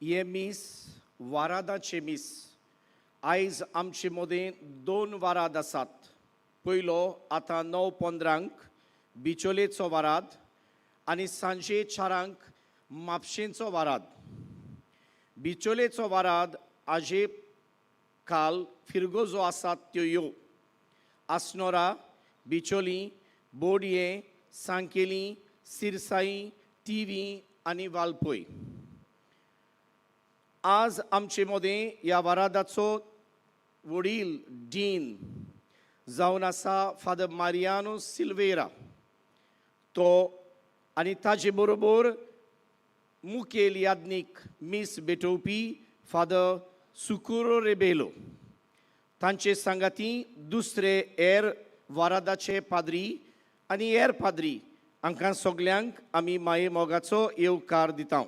ये मीस वारादाचे मीस आयज आमचे मदें 2 वाराद आसात. पयलो आतां 9:15 बिचोलेचो वाराद आनी सांजे 4 म्हापशेंचो वाराद. बिचोलेचो वाराद आजे काल फिरगो जो आसात त्यो यो आसनोरा, बिचोली, बोडये, सांकेली, सिरसाई, टीवी आनी वालपय. आज आमचे मदें ह्या वारादाचो वडील डीन जावन आसा फादर मारियानो सिल्वेरा. तो आनी ताजे बरोबर मुखेल याज्ञीक मीस भेटोवपी फादर सुकुरो रेबेलो. तांचे सांगाती दुसरे हेर वारादाचे पाद्री आनी हेर पाद्री हांकां सगल्यांक आमी माये मोगाचो येवकार दिता.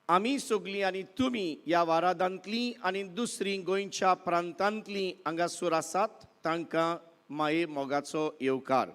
आमी सगलीं आनी तुमी ह्या वारादांतलीं आनी दुसरीं गोंयच्या प्रांतांतलीं हांगासर आसात तांकां माये मोगाचो येवकार.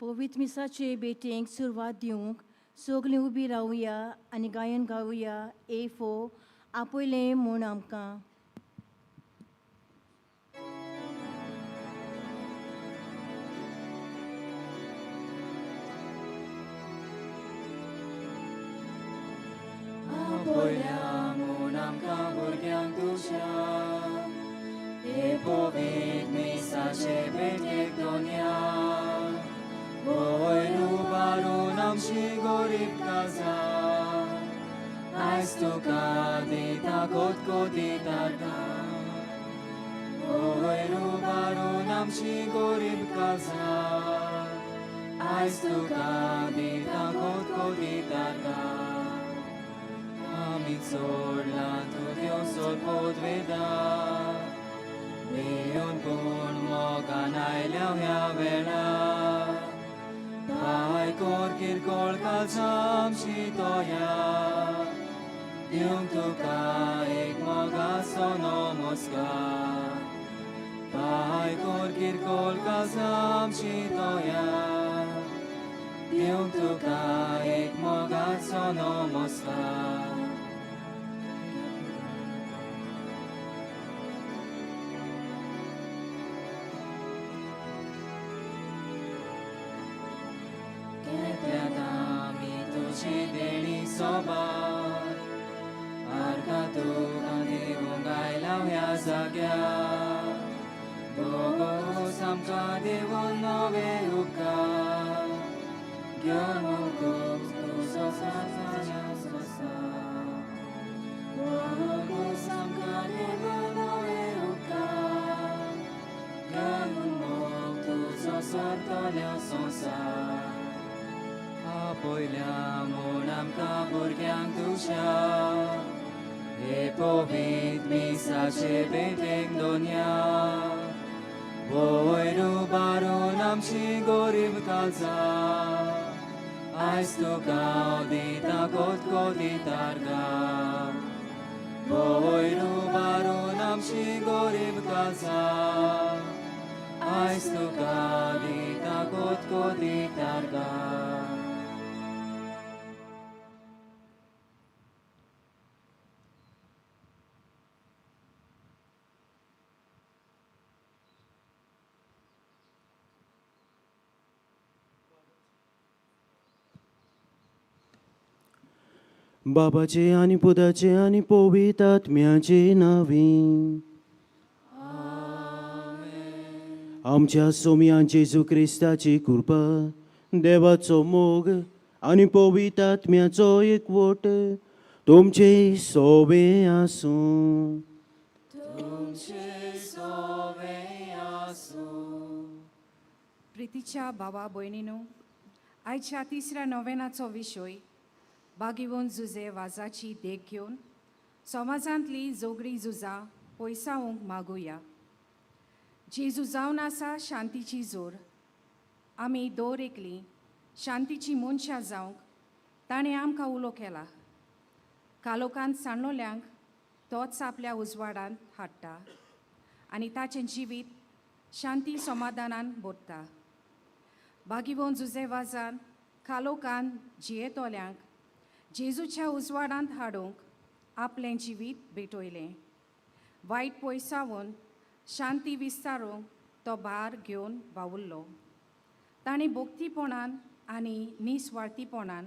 पवित्र मिसाचे बेटेंक सुरवात दिवंक सगलीं उबी रावया आनी गायन गावया. एफो आपयलें म्हूण आमकां. आपयल्या म्हूण आमकां भुरग्यांक तुज्या हे पवित्र मिसाचे बेटेक दोनया. वयर उबारून आमची गरीब काजार आयज तुका दिता कोतकोतीत आर्गां. वयर उबारून आमची गरीब काजार आयज तुका दिता कोतकोतीत आर्गां. आमी चोडलां तुज्यो सोदपोत वेदा भियोन पूण मोगान आयल्या ह्या वेळार. पाय कोर किरकोळ काळजां आमची तोया दिवंक तुका एक मोगाचो नमस्कार. पाय कोर किरकोळ काळजां आमची तोया दिवंक तुका एक मोगाचो नमस्कार. देणी सोबार आर्गां तुका दिवंक आयल्या ह्या जाग्यार. भोगोस आमकां देवून नवे उपकार घेवन तुजो आसा. भोगोस आमकां देवून नवे उपकार घेवन तुजो सोरतलो संवसार. आपयल्या म्हूण आमकां भुरग्यांक तुज्या हे पवित्र मिसाचे बेटेक दोनया. वयर उबारून आमची गरीब काळजां आयज तुका दिता कोतकोतीत आर्गां. वयर उबारून आमची गरीब काळजां आयज तुका दिता कोतकोतीत आर्गां. बाबाचे आनी पुताचे आनी पवित्र आत्म्याचे नांवे. आमच्या सोम्यान जेजू क्रिस्ताची कृपा देवाचो मोग आनी पवित्र आत्म्याचो एकवट तुमचे सोबे आसूं. प्रितीच्या भावा भयणीनो, आयच्या तिसऱ्या नोवेनाचो विशय बागिवून झुजे वाजाची देख घेवन समाजांतली जोगडी झुजां पयसावंक मागुया. जेजू जावन आसा शांतीची जोर. आमी दर एकली शांतीची मनशां जावंक ताणें आमकां उलो केला. कालोखांत सांडलोल्यांक तोच आपल्या उजवाडांत हाडटा आनी ताचें जिवीत शांती समाधानान भरता. बागिवोन जुजेवाजान कालोखांत जियेतोल्यांक जेजूच्या उजवाडांत हाडूंक आपलें जिवीत भेटयलें. वायट पयसावून शांती विस्तारूंक तो भार घेवन वावुरलो. ताणें भोक्तीपणान आनी निस्वार्थीपणान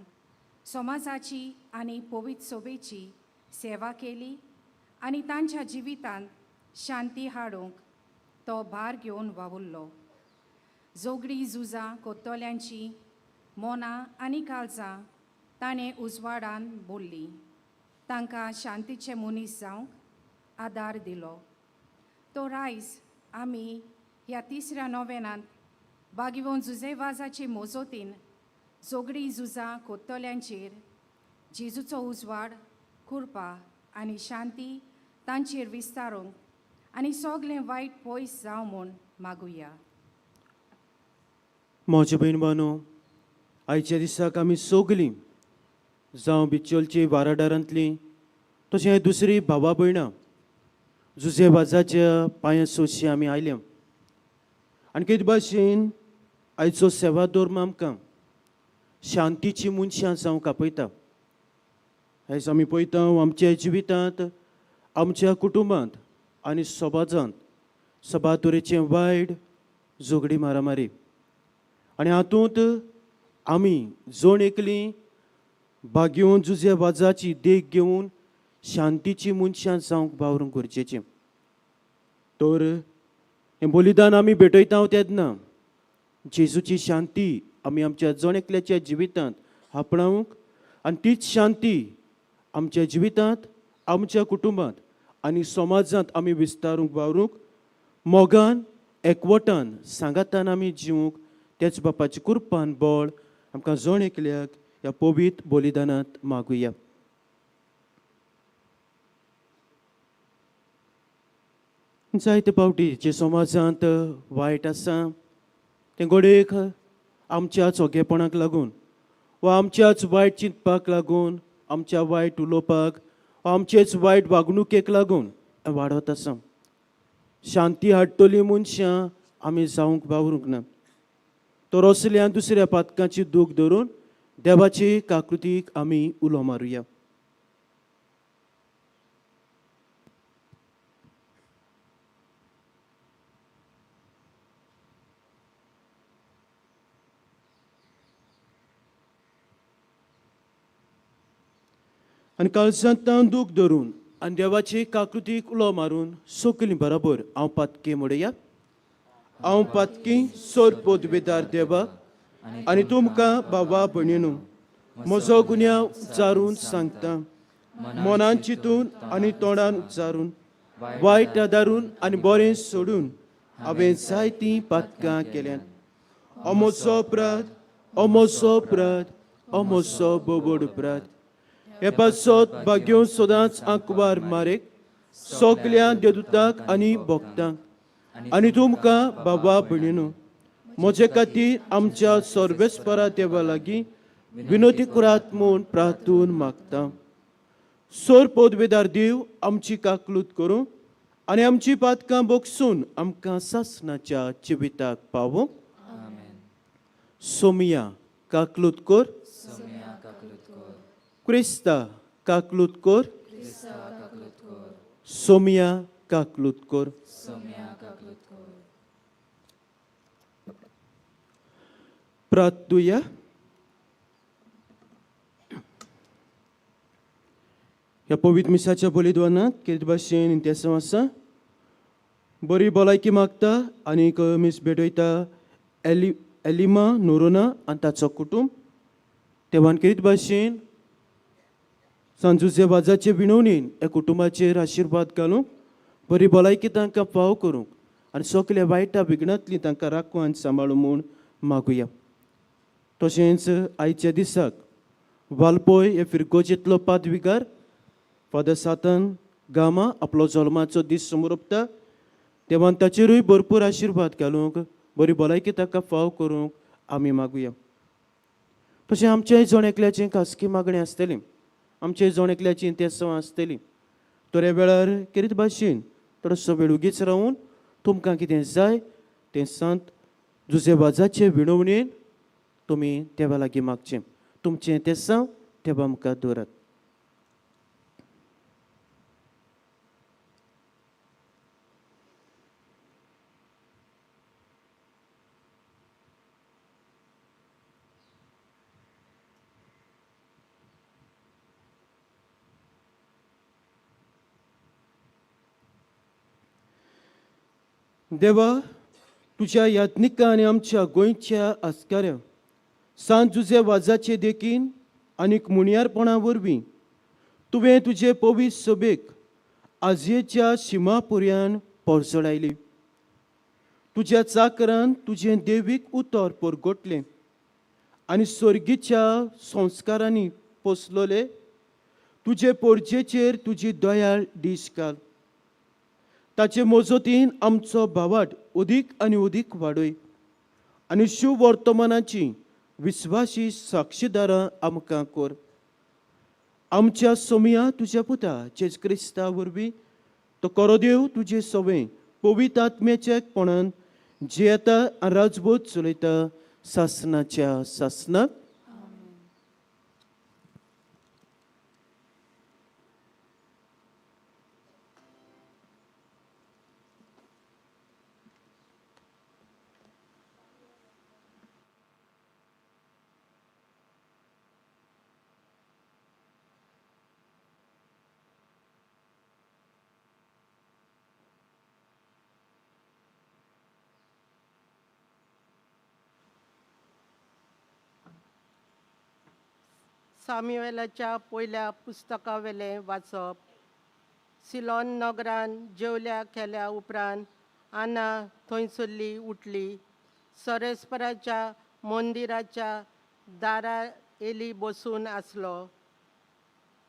समाजाची आनी पवित्र सभेची सेवा केली आनी तांच्या जिवितांत शांती हाडूंक तो भार घेवन वावुरलो. जोगडी झुजां कोत्तोल्यांची मोनां आनी काळजां ताणें उजवाडान भरलीं. तांकां शांतीचे मनीस जावंक आदार दिलो. तो आयज आमी ह्या तिसऱ्या नोवेनांत बागिवोन जुजेवाजाचे मोजोतीन जोगडी झुजां कोत्तोल्यांचेर जेजूचो उजवाड कुरपा आनी शांती तांचेर विस्तारूंक आनी सोगलें वायट पयस जावं म्हूण मागुया. म्हजे बहीण बानो, आयच्या दिसाक आमी सगलीं जावं बिचोलची वारादारांतलीं तशें दुसरी भावा भयणां जुजेवाजाच्या पांयां सोंशी आमी आयल्या. आनी कितें भाशेन आयचो सेवा धर्म आमकां शांतीची मनशां जावंक आपयता. आयज आमी पळयता आमच्या जिवितांत, आमच्या कुटुंबांत आनी समाजांत सभा तरेचें वायट झगडी मारामारी आनी हातूंत आमी जण एकलीं बागिवोन जुजेवाजाची देख घेवन शांतीची मनशां जावंक वावरूंक गरजेचें. तर हें बलिदान आमी भेटयता तेन्ना जेजूची शांती आमी आमच्या जण एकल्याच्या जिवितांत आपणावंक आनी तीच शांती आमच्या जिवितांत, आमच्या कुटुंबांत आनी समाजांत आमी विस्तारूंक वावरूंक मोगान एकवटान सांगातान आमी जिवूंक तेच बापाची कृपान बळ आमकां जण एकल्याक ह्या पवित्र बलिदानांत मागुया. जायते फावटी जे समाजांत वायट आसा तें घडयेक आमच्याच ओगेपणाक लागून वा आमच्याच वायट चिंतपाक लागून, आमच्या वायट उलोवपाक वा आमचेच वायट वागणुकेक लागून वाडत आसा. शांती हाडटली मनशां आमी जावंक वावरूंक ना. तर असल्या दुसऱ्या पातकांची दूख धरून देवाचे काकृतीक आमी उलो मारुया. आनी काळजांत दूख धरून आनी देवाचे काकृतीक उलो मारून सगलीं बरोबर हांव पातकी म्हणया. हांव पातकी सोर पोदवेदार देवा आनी तुमकां बाबा भयणीनो, म्हजो गुन्यांव उच्चारून सांगता. मनान चिंतून आनी तोंडान उच्चारून, वायट आदारून आनी बरें सोडून हांवें जायतीं पातकां केल्यात. अमोचो अपराध, अमोचो अपराध, अमोचो बोबड अपराध. हे पासत भाग्यो सदांच आंकवार मारेक सगल्या देदूताक आनी भक्तांक आनी तुमकां बाबा भयणीनो, म्हजे खातीर आमच्या सर्वेस्परा देवा लागीं विनोदी करात म्हूण प्रार्थून मागता. सोर पोदवेदार देव आमची काकलूत करूं आनी आमची पातकां बोगसून आमकां सासणाच्या जिविताक पावूं. सोमिया काकलूत कर. क्रिस्ता काकलूत कर. सोमिया काकलूत कर. प्रार्थुया. ह्या पवित्र मिसाच्या बलिदानांत कितें भाशेन इंतेसांव आसा. बरी भलायकी मागता आनीक मीस भेटयता एलिमा नोरोना आनी ताचो कुटुंब. तेव्हान कितें भाशेन सांजुजे वाजाचे विणवणेन ह्या कुटुंबाचेर आशिर्वाद घालूंक, बरी भलायकी तांकां फाव करूंक आनी सगल्या वायटा विघ्नांतलीं तांकां राखून सांबाळूं म्हूण मागुया. तशेंच आयच्या दिसाक वालपय हे फिरगोजेंतलो पादविकार फादर सातन गामा आपलो जल्माचो दीस समोर ओंपता. तेव्हान ताचेरूय भरपूर आशिर्वाद घालूंक, बरी भलायकी ताका फाव करूंक आमी मागुया. तशें आमच्याय जोणेकल्याची खासगी मागणी आसतली, आमच्याय जोणेकल्याची तेसां आसतली. थोड्या वेळार किरीत भाशेन थोडोसो वेळुगीच रावून तुमकां कितें जाय तें संत जुजेबाजाचे विणवणेन तुमी देवा लागीं मागचें. तुमचें तेसां देवा मुखार दवरात. देवा, तुज्या यात्निका आनी आमच्या गोंयच्या आस्काऱ्या सांत जुजे वाजाचे देखीन आनीक मुणयारपणा वरवीं तुवें तुजे पवित्र सभेक आजयेच्या शिमा पर्यान पोरजोडायली. तुज्या चाकरान तुजें देवीक उतर परगोटलें आनी सर्गीच्या संस्कारांनी पोसलोले. तुजे पोरजेचेर तुजी दयाळ दिश घाल. ताचे मोजतीन आमचो भावाट अदीक आनी अदीक वाडय आनी शुभ वर्तमानाची विस्वासी साक्षीदारां आमकां कर. आमच्या सोमया तुज्या पुता जेजू क्रिस्ता वरवीं तो कोरोदेव तुजे सवें पवित्र आत्म्याच्या एकपणान जियेता आनी राजभोग चलयता सासणाच्या सासणाक. सामुएलाच्या पयल्या पुस्तका वेलें वाचप. सिलोन नगरान जेवल्या केल्या उपरांत आना थंयसरली उठली. सरेस्पराच्या मंदिराच्या दारार एली बसून आसलो.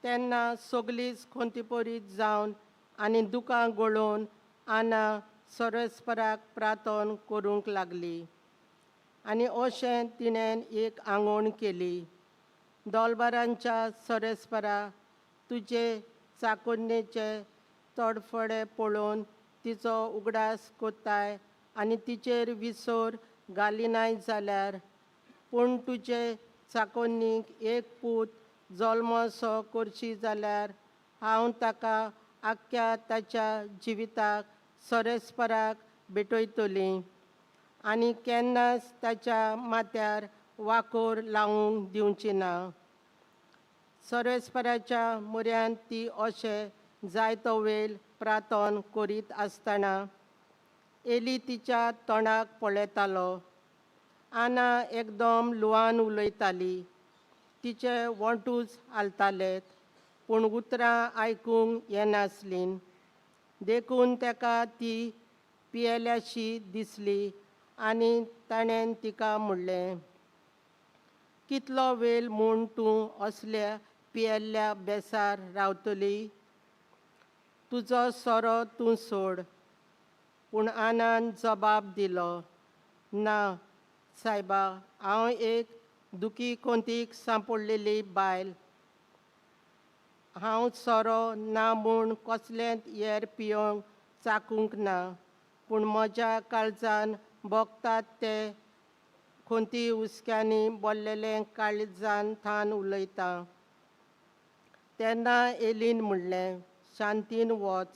तेन्ना सगळींच खोंतीपरीत जावन आनी दुकां गळोवन आना सरेस्पराक प्रार्थना करूंक लागली. आनी अशें तिणें एक आंगवण केली. दोलबारांच्या सरेस्परा, तुजे चाकोन्नेचे तडफडे पळोवन तिचो उगडास कोत्ताय आनी तिचेर विसर घालिनाय जाल्यार, पूण तुजे चाकोन्नीक एक पूत जल्मसो करची जाल्यार हांव ताका आख्या ताच्या जिविताक सरेस्पराक भेटयतलीं आनी केन्नाच ताच्या माथ्यार वाकोर लावूंक दिवची ना. सरेस्पराच्या म्हऱ्यान ती अशें जायतो वेळ प्रार्थना करीत आसतना एली तिच्या तोंडाक पळयतालो. आना एकदम ल्हान उलयताली. तिचे वोंटूच हालताले, पूण उतरां आयकूंक येनासलीं. देखून ताका ती पियेल्याशी दिसली आनी ताणें तिका म्हणलें, कितलो वेळ म्हूण तूं असल्या पियेल्ल्या बेसार रावतली? तुजो सोरो तूं सोड. पूण आनान जबाब दिलो, ना सायबा, हांव एक दुखी कोंतीक सांपडलेली बायल. हांव सोरो ना म्हूण कसलेंच येर पियोंक चाकूंक ना, पूण म्हज्या काळजान भोगतात ते खोंती हुस्क्यांनी भरलेलें काळजान थान उलयतां. तेन्ना एलीन म्हणलें, शांतीन वच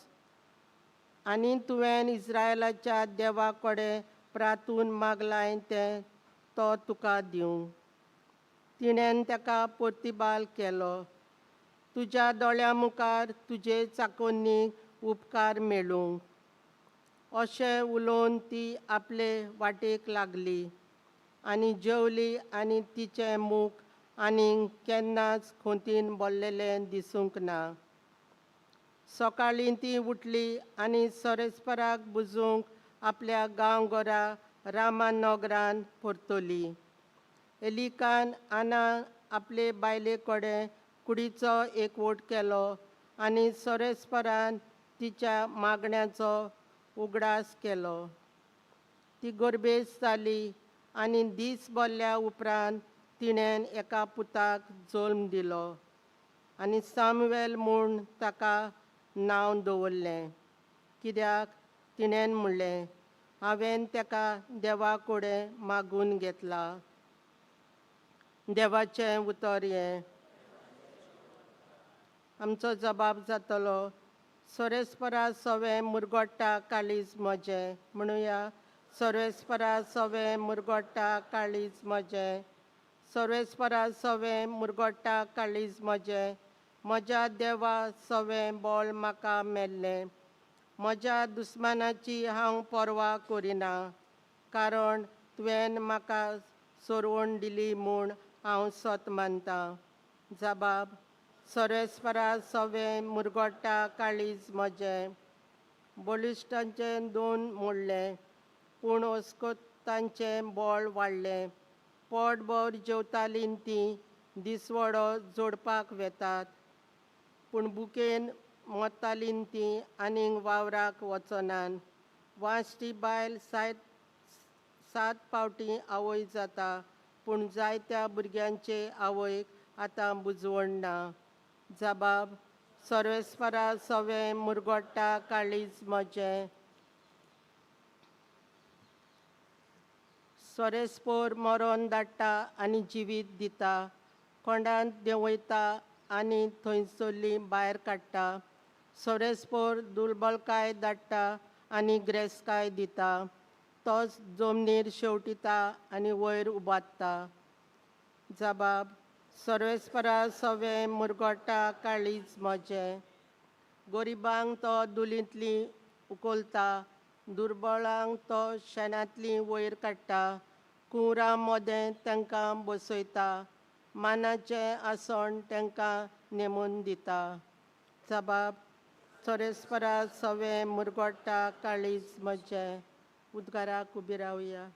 आनी तुवें इस्रायेलाच्या देवा कडेन प्रार्थून मागलां तें तो तुका दिवं. तिणें ताका प्रतिबाल केलो, तुज्या दोळ्यां मुखार तुजे चाकोन्नीक उपकार मेळूंक. अशें उलोवन ती आपले वाटेक लागली आनी जेवली आनी तिचें मूख आनीक केन्नाच खोंतीन भरलेलें दिसूंक ना. सकाळीं ती उठली आनी सरेस्पराक बुजूंक आपल्या गांवघरा रामा नगरान परतली. एलिकान आना आपले बायले कडेन कुडीचो एकवट केलो आनी सरेस्परान तिच्या मागण्याचो उगडास केलो. ती गर्भेस जाली आनी दीस भरल्या उपरांत तिणें एका पुताक जल्म दिलो आनी सामुवेल म्हूण ताका नांव दवरलें, कित्याक तिणें म्हणलें, हांवें ताका देवा कडेन मागून घेतला. देवाचें उतर हें. आमचो जबाब जातलो, सोरेस्परा सवें मुरगोडटा काळीज म्हजें. म्हणुया, सोरेस्परा सवें मुरगोडटा काळीज म्हजें. सोरेस्परा सवें मुरगोडटा काळीज म्हजें. म्हज्या देवा सवें बोळ म्हाका मेल्लें. म्हज्या दुस्मानाची हांव पर्वा करिना, कारण तुवें म्हाका सोडवण दिली म्हूण हांव सत मानतां. जबाब, सोरेस्परा सवें मुरगोडटा काळीज म्हजें. बलिश्टांचें दोन मोडलें, पूण अस्कोतांचें बोळ वाडलें. पोटभर जेवतालीं तीं दिसवडो जोडपाक वेतात, पूण बुकेन मोतालीं तीं आनीक वावराक वचनान. वांसटी बायल 7 फावटीं आवय जाता, पूण जायत्या भुरग्यांचे आवयक आतां बुजवण ना. जबाब, सोरेस्परा सवें मुरगोडटा काळीज म्हजें. सोरेस्पोर मरण धाडटा आनी जिवीत दिता. कोंडांत देंवयता आनी थंयसरलीं भायर काडटा. सोरेस्पोर दुर्बलकाय धाडटा आनी ग्रेसकाय दिता. तोच जमनीर शेवटिता आनी वयर उबारता. जबाब, सोरेस्परा सवें मुरगोडटा काळीज म्हजें. गरिबांक तो दुलींतलीं उखलता, दुर्बळांक तो शेणांतलीं वयर काडटा. कुंवरां मोदें तांकां बसयता, मानाचें आसण तांकां नेमून दिता. जबाब, सोरेस्परा सवें मुरगोडटा काळीज म्हजें. उद्गाराक उबी रावया.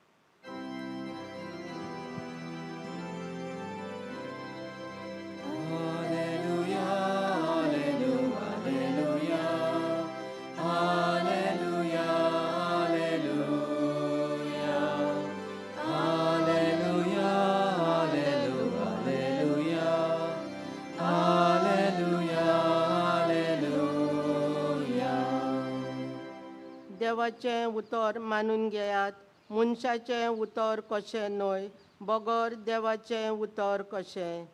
देवाचें उतर मानून घेयात. मनशाचें उतर कशें न्हय, बगर देवाचें उतर कशें.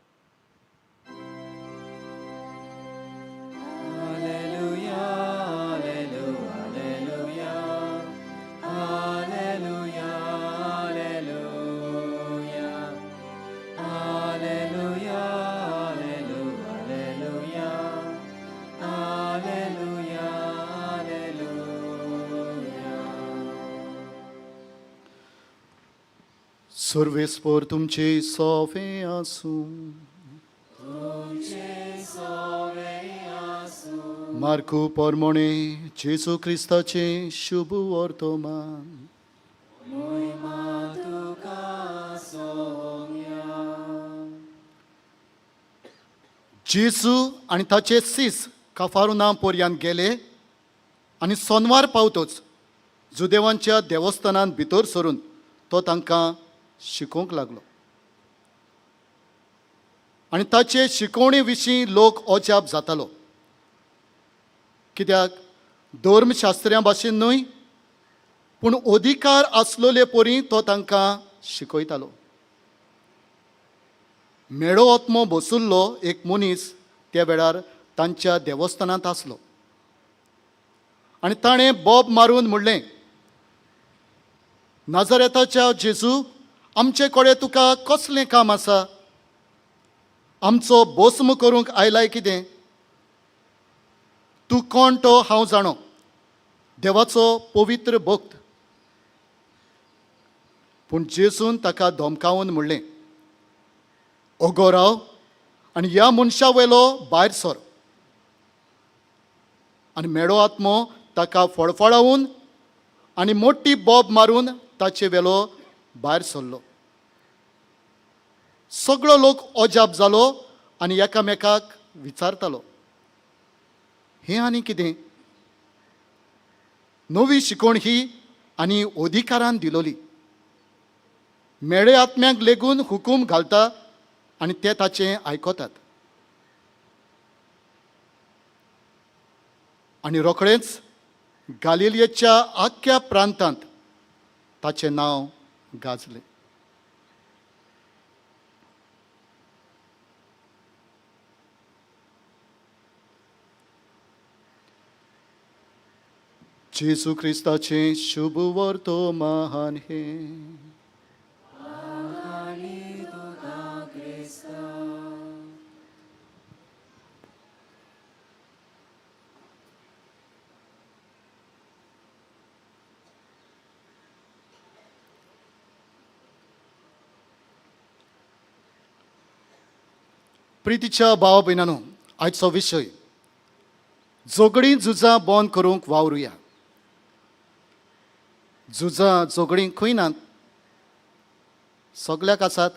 सर्वेस्पर तुमचे सोवे आसूं. मार्कू पोरमोणे जेसू क्रिस्ताचें शुभ वर्तमान. जेसू आनी ताचे सीस कफारुना पर्यंत गेले आनी सोनवार पावतच जुदेवांच्या देवस्थानांत भितर सरून तो तांकां शिकोवंक लागलो. आनी ताचे शिकवणे विशीं लोक अजाप जातालो, कित्याक धर्मशास्त्र्यां भाशेन न्हय, पूण अधिकार आसलोले परी तो तांकां शिकयतालो. मेळो आत्मो बसुल्लो एक मनीस त्या वेळार तांच्या देवस्थानांत आसलो आनी ताणें बोब मारून म्हणलें, नाजरेताच्या जेजू, आमचे कडेन तुका कसलें काम आसा? आमचो भस्म करूंक आयलाय कितें? तूं कोण तो हांव जाणो, देवाचो पवित्र भक्त. पूण जेजून ताका धमकावन म्हणलें, ओगो राव आनी ह्या मनशा वेलो भायर सर. आनी मेळो आत्मो ताका फळफळावून आनी मोठी बोब मारून ताचे वेलो भायर सरलो. सगळो लोक अजाप जालो आनी एकामेकाक विचारतालो, हें आनी कितें? नवी शिकवण ही आनी अधिकारान दिलोली. मेळे आत्म्यांक लेगून हुकूम घालता आनी ते ताचें आयकतात. आनी रोखडेंच गालिलियेच्या आख्या प्रांतांत ताचें नांव गाजलें. जेजू क्रिस्ताचें शुभ वर्तमान हे प्रितीच्या भाव भयणांनो, आयचो विशय झगडीं झुजां बंद करूंक वावरुया. झुजां झगडीं खंय नात, सगळ्याक आसात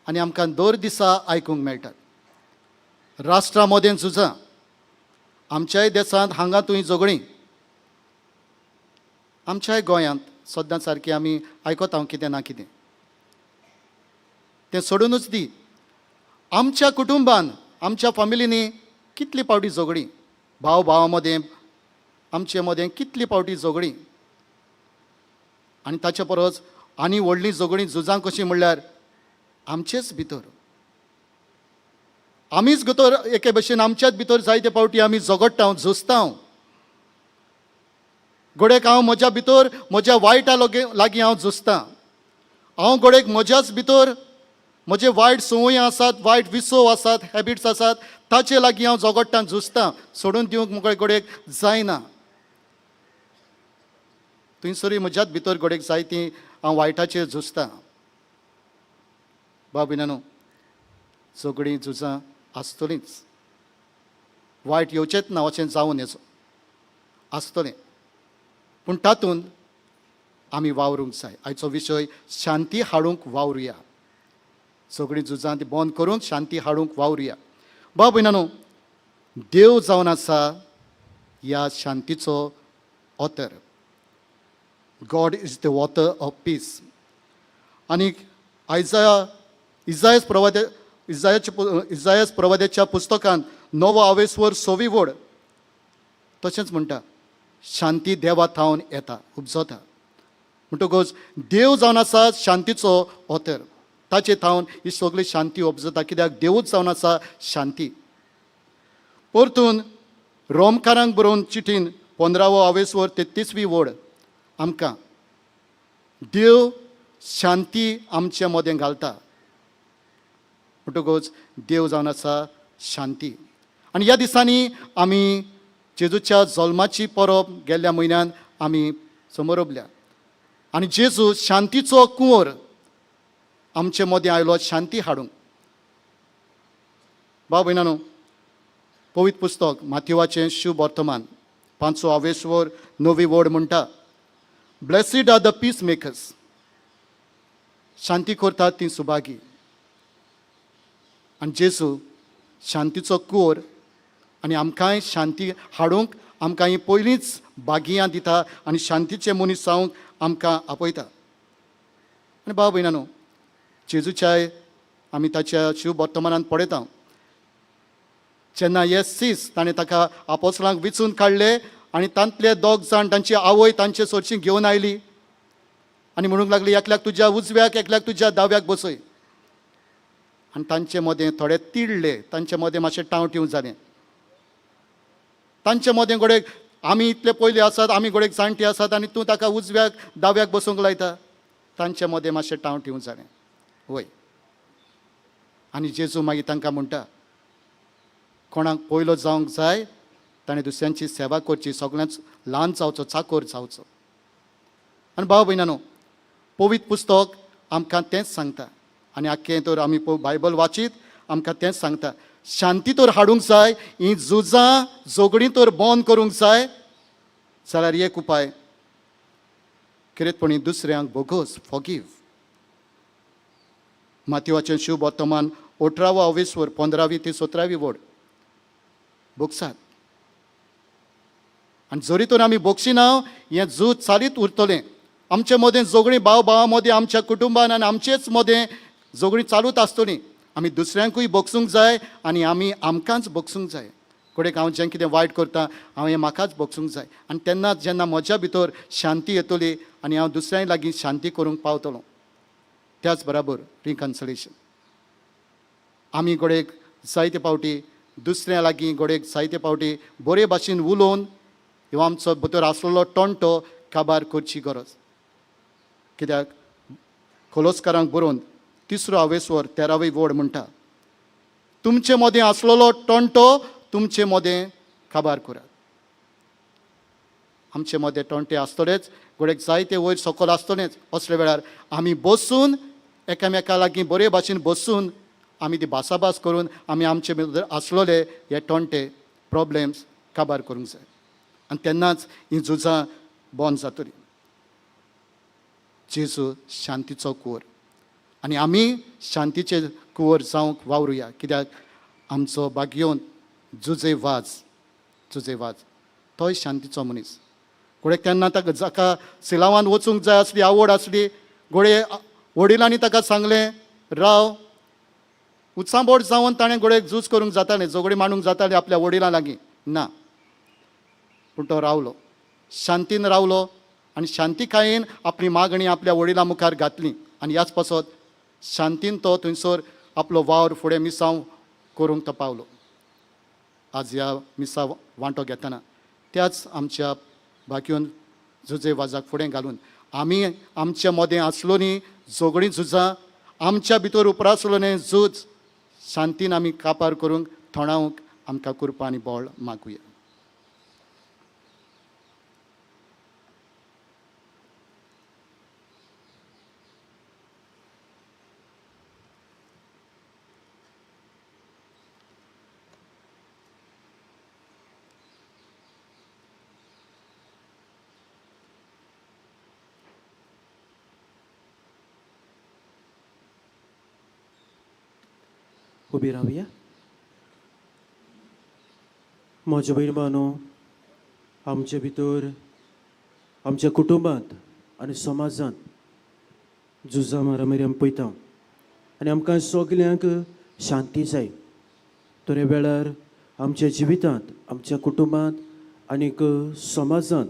आनी आमकां दर दिसा आयकूंक मेळटात. राष्ट्रां मदें झुजां, आमच्याय देशांत हांगा थंय झगडीं, आमच्याय गोंयांत सद्दां सारकी आमी आयकता कितें ना कितें. तें सोडूनच दी, आमच्या कुटुंबान आमच्या फॅमिलीनी कितली पावटी झगडीं, भाव भावा मदें आमचे मदें कितली पावटी झगडीं. आनी ताचे परस आनी व्हडलीं झगडीं झुजां कशीं म्हणल्यार आमचेच भितर. आमीच भितर एके भशेन आमच्याच भितर जायते पावटी आमी झगडटा, झुजता. घोडेक हांव म्हज्या भितर म्हज्या वायटा लागीं हांव झुजतां. हांव घोडेक म्हज्याच भितर म्हजे वायट संवय आसात, वायट विसव आसात, हॅबिट्स आसात, ताचे लागीं हांव झगडटां, झुजतां. सोडून दिवंक म्हजे घोडेक जायना. थंयसरूय म्हज्याच भितर घोडेक जाय ती हांव वायटाचेर झुजतां. भाव भयणांनो, झगडीं झुजां आसतलींच. वायट येवचेंच ना अशें जावन येचो आसतलें, पूण तातूंत आमी वावरूंक जाय. आयचो विशय शांती हाडूंक वावरुया. झगडीं झुजां ती बंद करून शांती हाडूंक वावरुया. भाव भयणांनो, देव जावन आसा ह्या शांतीचो author. God is the author of peace. आनी इजायास प्रवाद्याच्या पुस्तकांत 9 आवेसवर 6 वड तशेंच म्हणटा, शांती देवा थावन येता, उपजता. म्हणटकच देव जावन आसा शांतीचो ऑथर. ताचे थावन ही सगळी शांती उपजता, कित्याक देवूच जावन आसा शांती. परतून रोमकारांक बरोवन चिठीन 15 आवेसवर 33 वड आमकां देव शांती आमचे मदें घालता. म्हणटकच देव जावन आसा शांती. आनी ह्या दिसांनी आमी जेजूच्या जल्माची परब गेल्ल्या म्हयन्यान आमी समोरबल्या. आनी जेजू शांतीचो कुंवर आमचे मदें आयलो शांती हाडूंक. भाव भयणांनो, पवित्र पुस्तक माथ्यूवाचें शुभ वर्तमान 5 आवेसवर 9 वड म्हणटा, ब्लेसीड आर द पीस मेकर्स. शांती करतात ती सुभागी. आनी जेजू शांतीचो कुंवर आनी आमकांय शांती हाडूंक आमकां ही पयलींच बागियां दिता आनी शांतीचे मनीस जावंक आमकां आपयता. आनी भाव भयणांनो, जेजूच्याय आमी ताच्या शुभ वर्तमानांत पळयता, जेन्ना हे सीस ताणें ताका आपोसलांक विचून काडले आनी तांतले 2 जाण तांची आवय तांचे सोडची घेवन आयली आनी म्हणूंक लागली, एकल्याक तुज्या उजव्याक, एकल्याक तुज्या दाव्याक बसय. आनी तांचे मदें थोडे तिडले, तांचे मदें मातशें टावटिव जालें. तांचे मदें घोडेक आमी इतले पयलीं आसात, आमी घोडेक जाणटी आसात आनी तूं ताका उजव्याक दाव्याक बसूंक लायता. तांचे मदें मातशें टावटिव जालें. वय. आनी जेजू मागीर तांकां म्हणटा, कोणाक पयलो जावंक जाय ताणें दुसऱ्यांची सेवा करची, सगळ्यांच ल्हान जावचो, चाकोर जावचो. आनी भाव भयणांनो, पवित्र पुस्तक आमकां तेंच सांगता. आनी आख्खें तर आमी बायबल वाचीत आमकां तेंच सांगता, शांती तर हाडूंक जाय, ही झुजां झगडीं तर बंद करूंक जाय जाल्यार एक उपाय, कितेंपणी दुसऱ्यांक बोगोस, फॉगीव. माथ्यूवाचें शुभ वर्तमान 18 आवेसवर 15 ते 17 वड बोगसात. आनी जरी तर आमी बोगशिना हें झूज चालीत उरतलें, आमचे मदें जोगणी भाव भावा मदें आमच्या कुटुंबान आनी आमचेच मदें जोगणी चालूच आसतली आमी दुसऱ्यांकूय बोगसूंक जाय आनी आमी आमकांच बोगसूंक जाय. कोणेक हांव जें कितें वायट करता हांव हें म्हाकाच बोगसूंक जाय आनी तेन्नाच जेन्ना म्हज्या भितर शांती येतली आनी हांव दुसऱ्यां लागीं शांती करूंक पावतलो. त्याच बराबर रिकन्सिलेशन आमी गोडेक जायते पावटी दुसऱ्या लागीं गोडेक जायते पावटी बरे भाशेन उलोवन ह्यो आमचो भितर आसलेलो टोंटो काबार करची गरज. कित्याक कोलोस्कारांक बरोवन 3रो आवेसवर 13वी वड म्हणटा, तुमचे मदें आसलेलो टोंटो तुमचे मदें काबार करात. आमचे मदें टोंटे आसतलेच, गोडेक जायते वयर सकयल आसतलेच. असले वेळार आमी बसून एकामेका लागीं बरे भाशेन बसून आमी ती भासाभास करून आमी आमचे भितर आसलेले हे टोंटे प्रॉब्लेम्स काबार करूंक जाय आनी तेन्नाच हीं झुजां बंद जातलीं. जेजू शांतीचो कुंवर आनी आमी शांतीचे कुंवर जावंक वावरुया. कित्याक आमचो बागयोन जुजे वाज तोय शांतीचो मनीस. घोडेक तेन्ना ताका जाका सिलावान वचूंक जाय आसली आवड आसली, घोडे वडिलांनी ताका सांगलें राव. उत्सांबोड जावन ताणें घोडेक झूज करूंक जातालें, झगडी मांडूंक जातालें आपल्या वडिलां लागीं. ना, पूण तो रावलो, शांतीन रावलो आनी शांतीकायेन आपली मागणी आपल्या वडिलां मुखार घातली आनी ह्याच पासत शांतीन तो थंयसर आपलो वावर फुडें मिसांव करूंक तो पावलो. आज ह्या मिसा वांटो घेतना त्याच आमच्या बाकीवन झुजे वाजाक फुडें घालून आमी आमच्या मदें आसलो न्ही झगडीं झुजां, आमच्या भितर उपरासलोलें झूज शांतीन आमी कापार करूंक थोडावंक आमकां कृपा आनी बळ मागुया. उबी रावया. म्हज्या भयणबानो, आमचे भितर आमच्या कुटुंबांत आनी समाजांत झुजां मारामारी आमी पळयता आनी आमकां सगल्यांक शांती जाय. तर हे वेळार आमच्या जिवितांत आमच्या कुटुंबांत आनीक समाजांत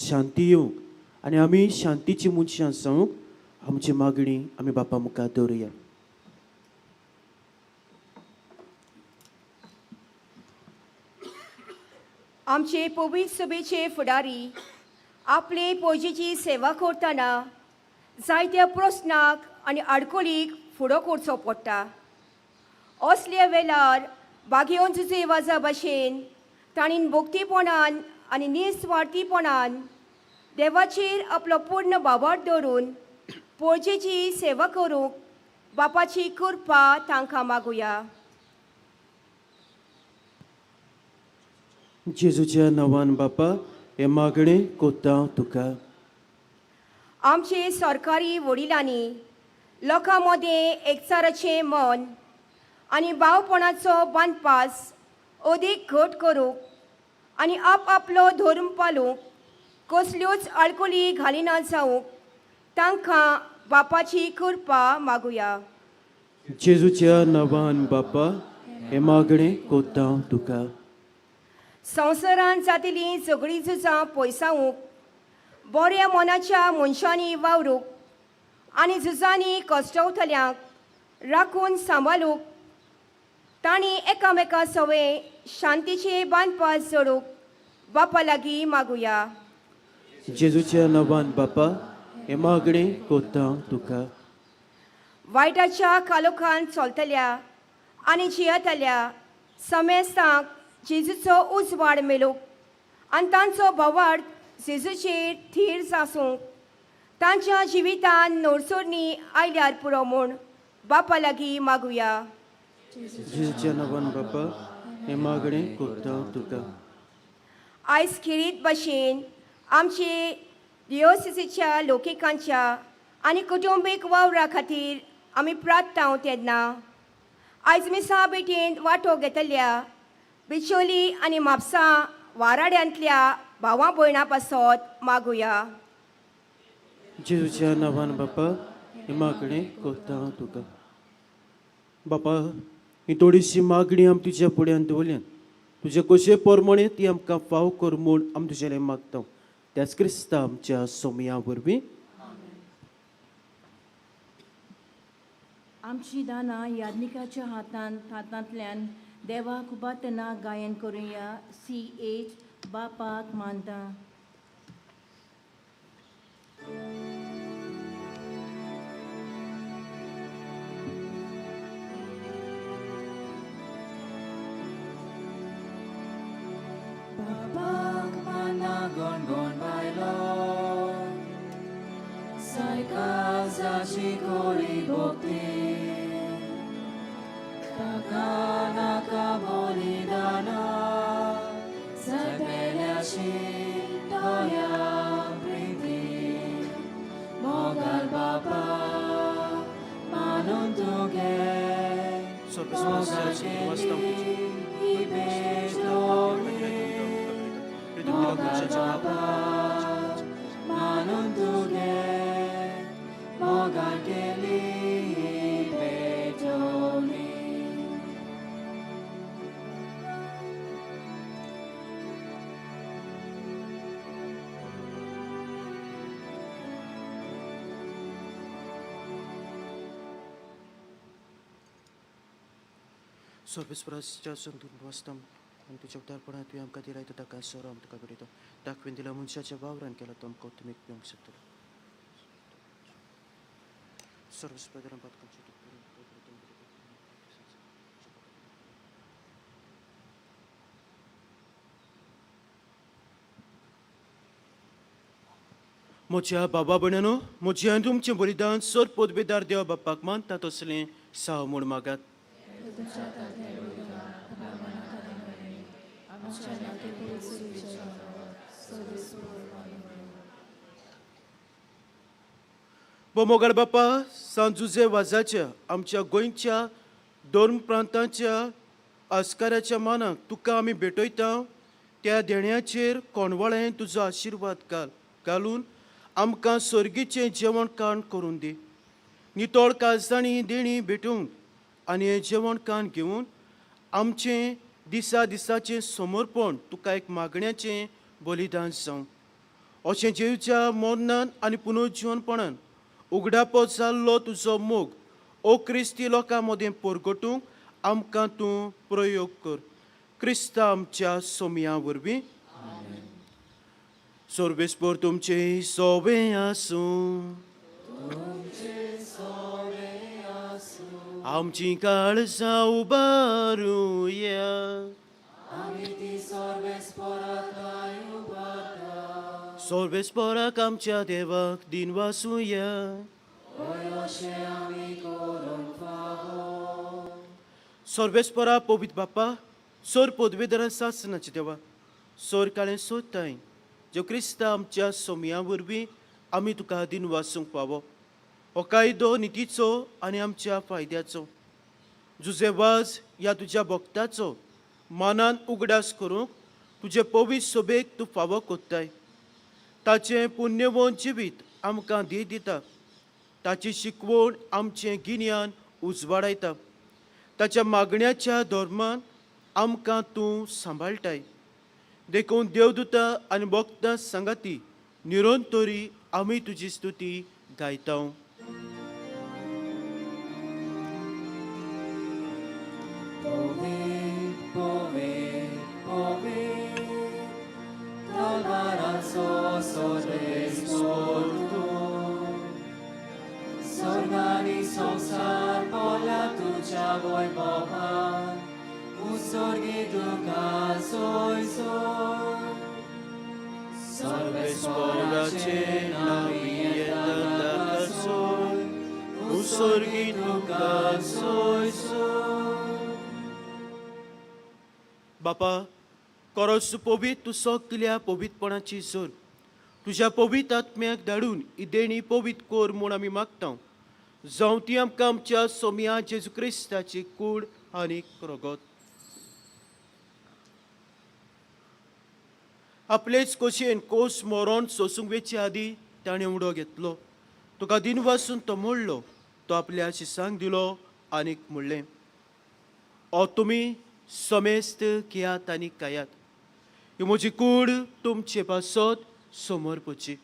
शांती येवंक आनी आमी शांतीची मनशां जावंक आमची मागणी आमी बापा मुखार दवरुया. आमचे पवित्र सभेचे फुडारी आपले पोजेची सेवा करतना जायत्या प्रस्नाक आनी आडकोळीक फुडो करचो पडटा. असल्या वेळार बागेवन झुजे वाजा भाशेन ताणीन भोक्तीपणान आनी निस्वार्थीपणान देवाचेर आपलो पूर्ण बाबार दवरून पोजेची सेवा करूंक बापाची कृपा तांकां मागुया. जेजूच्या नांवान बापा हे मागणे कोत्ता तुका. आमचे सरकारी वडिलांनी लोकां मदें एकचाराचें मन आनी भावपणाचो बांदपास अदीक घट करूंक आनी आपलो धर्म पाळूंक कसल्योच आडकोळी घालिना जावंक तांकां बापाची कृपा मागुया. जेजूच्या नांवान बापा हे मागणे कोत्ता तुका. संवसारांत जातलीं झगडीं झुजां पयसावूंक बऱ्या मनाच्या मनशांनी वावरूंक आनी झुजांनी कश्टवतल्यांक राखून सांबाळूंक तांणी एकामेका सवे शांतीचे बांदपास जोडूंक बापा लागीं मागुया. जेजूच्या नांवान बापा हे मागणे कोत्ता तुका. वायटाच्या कालोखान चलतल्या आनी जियेतल्या समेस्तांक जेजूचो उजवाड मेळूंक आनी तांचो बोवाड जेजूचेर थीर आसूंक तांच्या जिवितान नोरसोरणी आयल्यार पुरो म्हूण बापा लागीं मागुया. जेजूच्या नांवान बापा हे मागणे कोत्ता तुका. आयज खेरीत भाशेन आमचे डिओसिसीच्या लोकिकांच्या आनी कुटुंबीक वावरा खातीर आमी प्रार्थना तेन्ना आयज मिसा बेटीन वांटो घेतल्या बिचोली आनी म्हापसा वाराड्यांतल्या भावां भयणां पासत मागुया. जेजूच्या नांवान बापा ही मागणी कोत्ता हांव तुका. बापा ही थोडीशी मागणी आमी तुज्या फुड्यान दवरल्यान तुजे कशे परमणे ती आमकां फाव कर म्हूण आमी तुजेले मागता. त्याच क्रिस्ता आमच्या सोमया वरवीं. आमची दानां याज्ञिकाच्या हातांतल्यान देवाक उबातना गायन करुया. CH बापाक मानता. Bapak mana gon bailo Saika zachi kori bokti Takana kaboli dana Sapelyashi toya priti Mogal bapa manon tuge Mogal bapa manon tuge Mogal keli betoni सर्वेस्पराच्या संतून वाचतां आनी तुज्या उदारपणान तुवें आमकां दिलाय ताका सोरो आमी तुका बरयता. दाखवेन दिला मनशाच्या वावरान केला तो आमकां तुमीक पिवंक शकतलो. सर्वेस्परान म्हज्या बाबा भयणानो म्हजें तुमचें बलिदान सर पोदबेदार देवा बापाक मानता तसलें साव म्हूण मागात. मोगाळ बापा सांजुजे वाजाच्या आमच्या गोंयच्या दोन प्रांतांच्या आस्काराच्या मानाक तुका आमी भेटयता. त्या देण्याचेर कोणवळें तुजो आशिर्वाद घालून आमकां सर्गीचें जेवण खाण करून दी. नितळ काळजांनी देणी भेटूंक आनी हें जेवण खाण घेवन आमचें दिसाचें समर्पण तुका एक मागण्याचें बलिदान जावं. अशें जेवच्या मरणान आनी पुनर्जीवनपणान उगडापो जाल्लो तुजो मोग ओ क्रिस्ती लोकां मदें परगटूंक आमकां तूं प्रयोग कर. क्रिस्ता आमच्या सोमया वरवीं. सर्वेस्पर तुमचे सोबे आसूं. आमची काळजां उबारुया. सर्वेस्पराक आमच्या देवाक दिन वासुया. सर्वेस्परा पवित्र बापा सर पदवेदार सासनाचे देवा सर काळें सोदताय जो क्रिस्ता आमच्या सोमया वरवीं आमी तुका दिन वासूंक पावो. हो कायदो नितीचो आनी आमच्या फायद्याचो. जुजे वाज ह्या तुज्या भक्ताचो मनान उगडास करूंक तुजे पवित्र सोबेक तूं फावो कोत्ताय. ताचें पुण्यवन जिवीत आमकां दिता. ताची शिकवण आमचें गिन्यान उजवाडायता. ताच्या मागण्याच्या धर्मान आमकां तूं सांबाळटाय. देखून देवदूतां आनी भक्तां सांगाती निरंतरी आमी तुजी स्तुती गायता. Sorgani संसार पोला तुझ्या वैभवान उस्सर्गी तुका सोय सोय. सर्वेस्पराचे नावी येता ताका सोय उस्सर्गी तुका सोय सोय. बापा खरोच पवित्र तूं सगल्या पवित्रपणाची जोर तुज्या पवित्र आत्म्याक धाडून ही देणी पवित्र कोर म्हूण आमी मागता. जावं ती आमकां आमच्या सोमया जेजू क्रिस्ताची कूड आनी रगत. आपलेच खोशयेन कोस मरण सोसूंक वेचे आदी ताणें उडो घेतलो तुका दिन वाचून तो मोडलो, तो आपल्या शिसांक दिलो आनीक म्हणलें, ओ तुमी समेस्त घेयात आनी खायात, ही म्हजी कूड तुमचे पासत समोर पोची.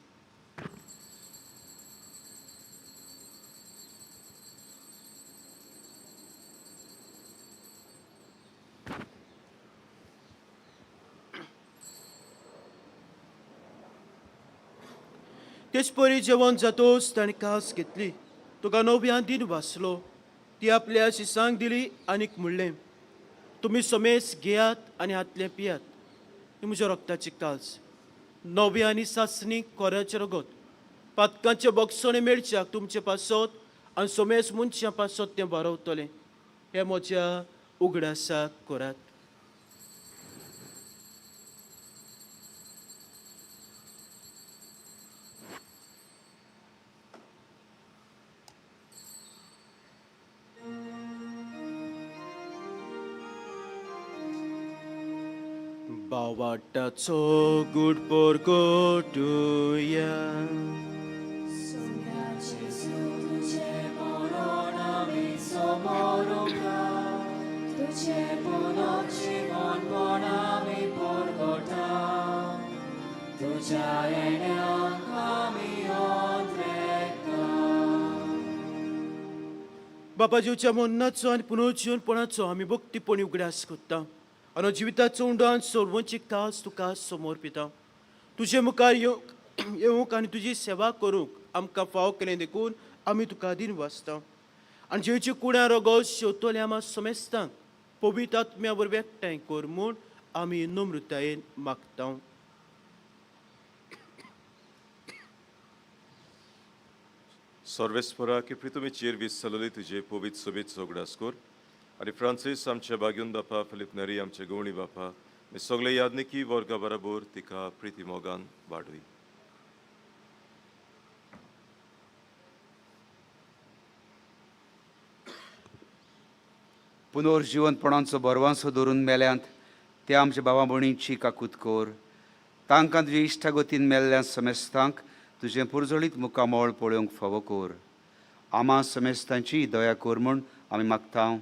तेच परी जेवण जातोच ताणें कास घेतली, तुका नव्यान दिन वाचलो, ती आपल्या शिसांक दिली आनीक म्हणलें, तुमी समेस घेयात आनी हातलें पियात, ही म्हज्या रक्ताची कास, नवे आनी सासणीक कोऱ्याचें रगत, पातकांचे बगसणे मेळच्याक तुमचे पासत आनी समेस मनशां पासत तें बारवतलें, हें म्हज्या उगडासाक करात. बावाटाचो गूड पोरगोटुया, तुझे पुनः जीवन आमी पोरगोटा, तुझ्या येण्याक आमी ओद्रेता. बापा जीवच्या मन्नाचो आनी पुनर्जीवनपणाचो आमी भक्तीपणी उगडास करता, आनी जिविताचो उंडाण सोडवची कास तुका समोर पिता. तुजे मुखार येवंक आनी तुजी सेवा करूंक आमकां फाव केलें देखून आमी तुका दिन वाचता. आनी जेची कुण्या रगत शेवतले आमा समेस्तांक पवित्र आत्म्या वरवीं एकठांय कर म्हूण आमी नम्रतायेन मागता. सर्वेस्परा की तुमी चेर विसरलेली तुजे पवित्र सोबीत सोगडास कोर आनी फ्रांसीस आमचे बागून बापा, फिलिप नेरी आमचे गवणी बापा, हे सगळे यादनिकी वर्गा बरोबर तिका प्रिती मोगान वाडूय. पुनर्जीवनपणाचो बरवांसो धरून मेल्यांत ते आमच्या भावा भयणींची काकूत कोर. तांकां तुजे इश्टागतीन मेल्ल्या समेस्तांक तुजें पुरजळीत मुखामोळ पळोवंक फावो कोर. आमा समेस्तांची दया कोर म्हूण आमी मागता.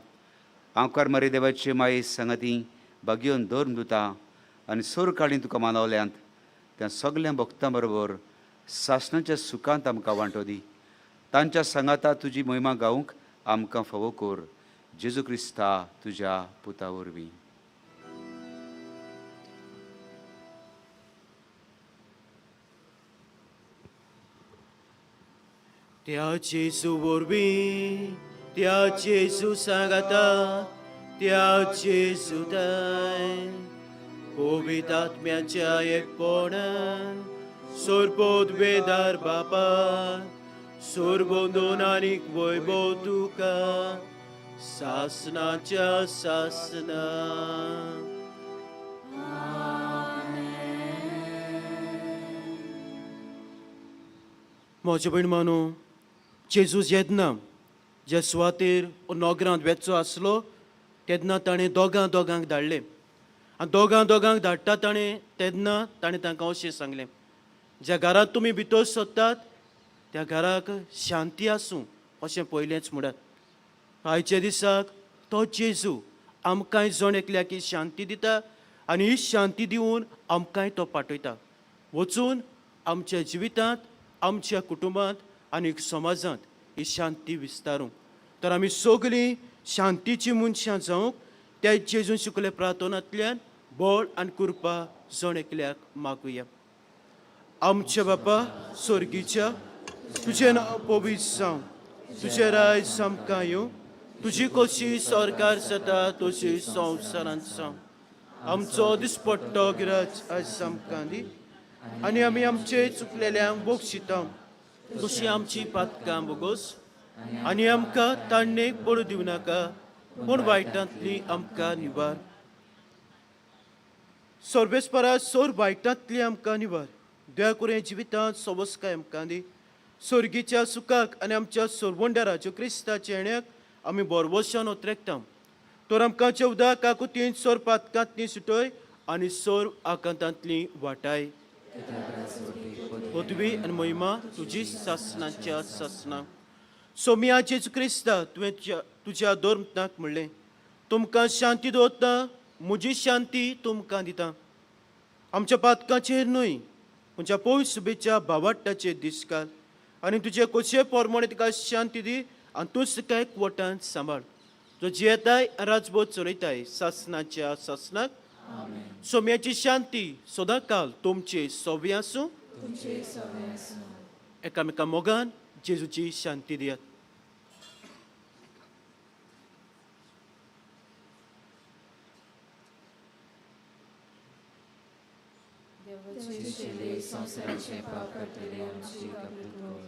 आंवकार मरे देवाचे माये संगती बागयोन धर्म दिता आनी सोर काडीन तुका मानवल्यांत त्या सगळ्या भक्तां बरोबर सासणाच्या सुखांत आमकां वांटो दी. तांच्या सांगाता तुजी महिमा गावंक आमकां फावो कोर. जेजू क्रिस्ता तुज्या पुता वरवीं. त्या जेजू वरवीं, त्या जेजू सांगाता, त्या जेजू दाय, पवित्र आत्म्याच्या एकपणान सोरपोत वेदार बापा, सोरबोंदोन आनीक वैभव तुका सासनाच्या सासना. म्हजे भयण मानू, जेजू जेन्ना जे सुवातेर नोगरांत वेचो आसलो तेन्ना ताणें दोगांक धाडलें आनी दोगांक धाडटा तेन्ना ताणें तांकां अशें सांगलें, ज्या घरांत तुमी भितर सोदतात त्या घराक शांती आसूं अशें पयलेंच म्हणत. आयच्या दिसाक तो जेजू आमकांय जण एकल्याकी शांती दिता आनी ही शांती दिवन आमकांय तो पाठयता. वचून आमच्या जिवितांत, आमच्या कुटुंबांत आनी समाजांत ही शांती विस्तारूंक. तर आमी सगळीं शांतीची मनशां जावंक त्या जेजून शिकले प्रार्थनांतल्यान बळ आनी कृपा जण एकल्याक मागुया. आमच्या बापा स्वर्गीच्या, तुजें नांव पवित्र जावं, तुजें राज आमकां येवं, तुजी कशी सरकार जाता तशी संवसारांत जावं. आमचो दिसपट्टो गिराज आयज आमकां दी आनी आमी आमचे चुकलेल्यांक बक्षिता तशी आमची पातकां बोगोस आनी आमकां ताणणेक पडू दिवं नाका पूण वायटांतली आमकां निवार. सर्वेस्परा सोर वायटांतली आमकां निवार. दया करून जिवितांत सवस्काय आमकां दी. सर्गीच्या सुखाक आनी आमच्या सोरवंड्या राजू क्रिस्ताच्या येण्याक आमी बोरवोशान ओत्रेकता. तर आमकां चवदा काकुतीन सोर पातकांतली सुटय आनी सोर आकांतांतली वाटाय. पदवी आणि महिमा तुझी शासनाच्या शासना सोम्या जेजू क्रिस्ता तुवें तुझ्या धर्मताक म्हणलें तुमकां शांती दवरता म्हजी शांती तुमकां दिता आमच्या पातकाचेर न्हय तुमच्या पवित्र सुबेच्या भावाटाचेर दीस घाल आनी तुजे कशे पोरमोणे तिका शांती दी आनी तूं तिका एकवटान सांबाळ जो जियेताय राजभोग चलयताय शासनाच्या शासनाक सोम्याची शांती सदां काल तुमचे सोबी आसूं एकामेका मोगान जेजूची शांती दियात देवाचे शेले संसाराचे पाप काडटले आमची काकूट कर